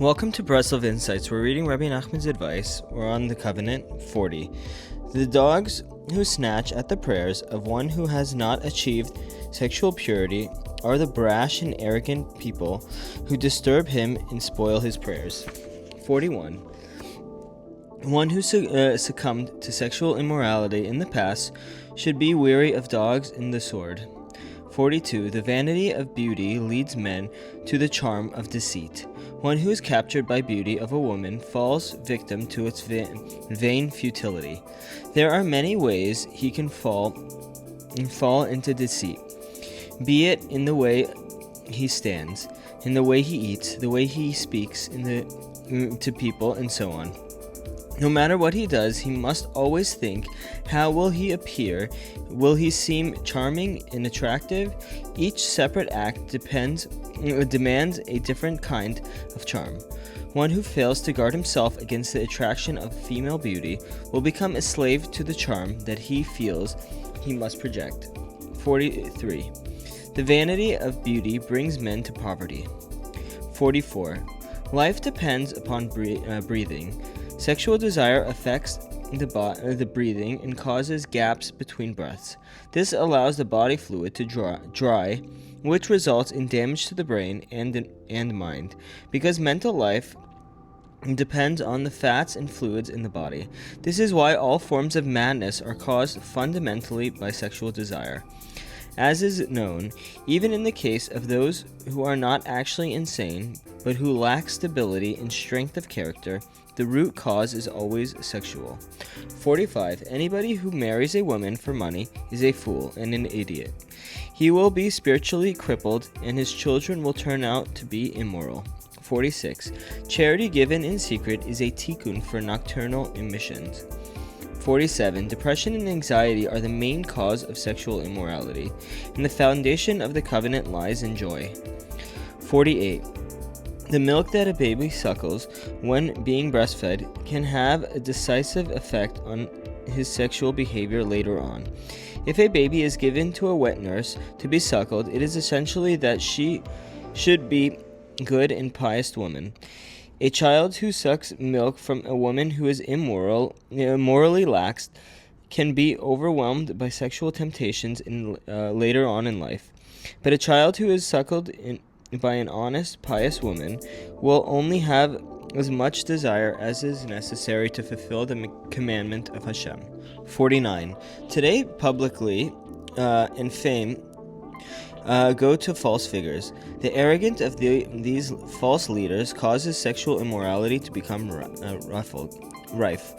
Welcome to Breslov Insights. We're reading Rebbe Nachman's advice. We're on the covenant 40. The dogs who snatch at the prayers of one who has not achieved sexual purity are the brash and arrogant people who disturb him and spoil his prayers. 41. One who succumbed to sexual immorality in the past should be weary of dogs and the sword. 42. The vanity of beauty leads men to the charm of deceit. One who is captured by beauty of a woman falls victim to its vain futility. There are many ways he can fall into deceit, be it in the way he stands, in the way he eats, the way he speaks to people, and so on. No matter what he does, he must always think, how will he appear? Will he seem charming and attractive? Each separate act demands a different kind of charm. One who fails to guard himself against the attraction of female beauty will become a slave to the charm that he feels he must project. 43. The vanity of beauty brings men to poverty. 44. Life depends upon breathing. Sexual desire affects the breathing and causes gaps between breaths. This allows the body fluid to dry, which results in damage to the brain and mind, because mental life depends on the fats and fluids in the body. This is why all forms of madness are caused fundamentally by sexual desire. As is known, even in the case of those who are not actually insane, but who lack stability and strength of character, the root cause is always sexual. 45. Anybody who marries a woman for money is a fool and an idiot. He will be spiritually crippled, and his children will turn out to be immoral. 46. Charity given in secret is a tikkun for nocturnal emissions. 47. Depression and anxiety are the main cause of sexual immorality, and the foundation of the covenant lies in joy. 48. The milk that a baby suckles when being breastfed can have a decisive effect on his sexual behavior later on. If a baby is given to a wet nurse to be suckled, it is essentially that she should be a good and pious woman. A child who sucks milk from a woman who is morally lax can be overwhelmed by sexual temptations later on in life. But a child who is suckled by an honest, pious woman will only have as much desire as is necessary to fulfill the commandment of Hashem. 49. Today, publicly and fame go to false figures. The arrogance of these false leaders causes sexual immorality to become rife.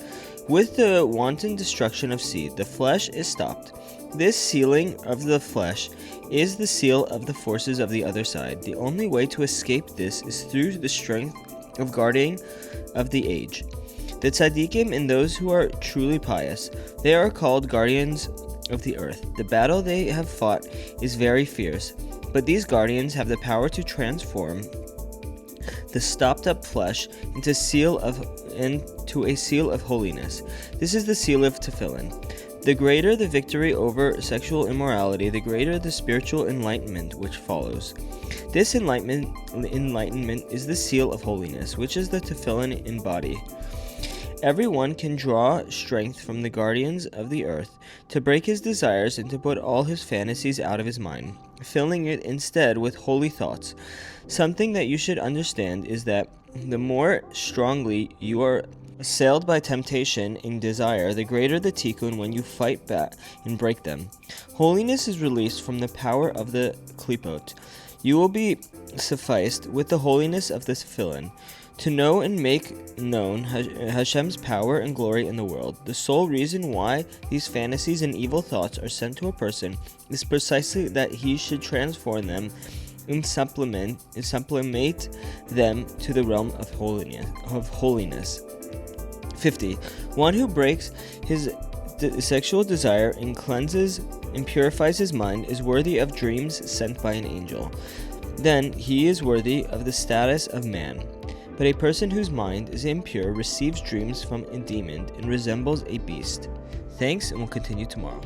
With the wanton destruction of seed, the flesh is stopped. This sealing of the flesh is the seal of the forces of the other side. The only way to escape this is through the strength of guarding of the age. The tzaddikim and those who are truly pious, they are called guardians of the earth. The battle they have fought is very fierce, but these guardians have the power to transform the stopped up flesh into a seal of holiness. This is the seal of tefillin. The greater the victory over sexual immorality, the greater the spiritual enlightenment which follows. This enlightenment is the seal of holiness, which is the tefillin in body. Everyone can draw strength from the guardians of the earth to break his desires and to put all his fantasies out of his mind, filling it instead with holy thoughts. Something that you should understand is that the more strongly you are assailed by temptation and desire, the greater the tikkun when you fight back and break them. Holiness is released from the power of the klipot. You will be sufficed with the holiness of the tefillin to know and make known Hashem's power and glory in the world. The sole reason why these fantasies and evil thoughts are sent to a person is precisely that he should transform them and sublimate them to the realm of holiness. 50. One who breaks his sexual desire and cleanses and purifies his mind is worthy of dreams sent by an angel. Then he is worthy of the status of man. But a person whose mind is impure receives dreams from a demon and resembles a beast. Thanks, and we'll continue tomorrow.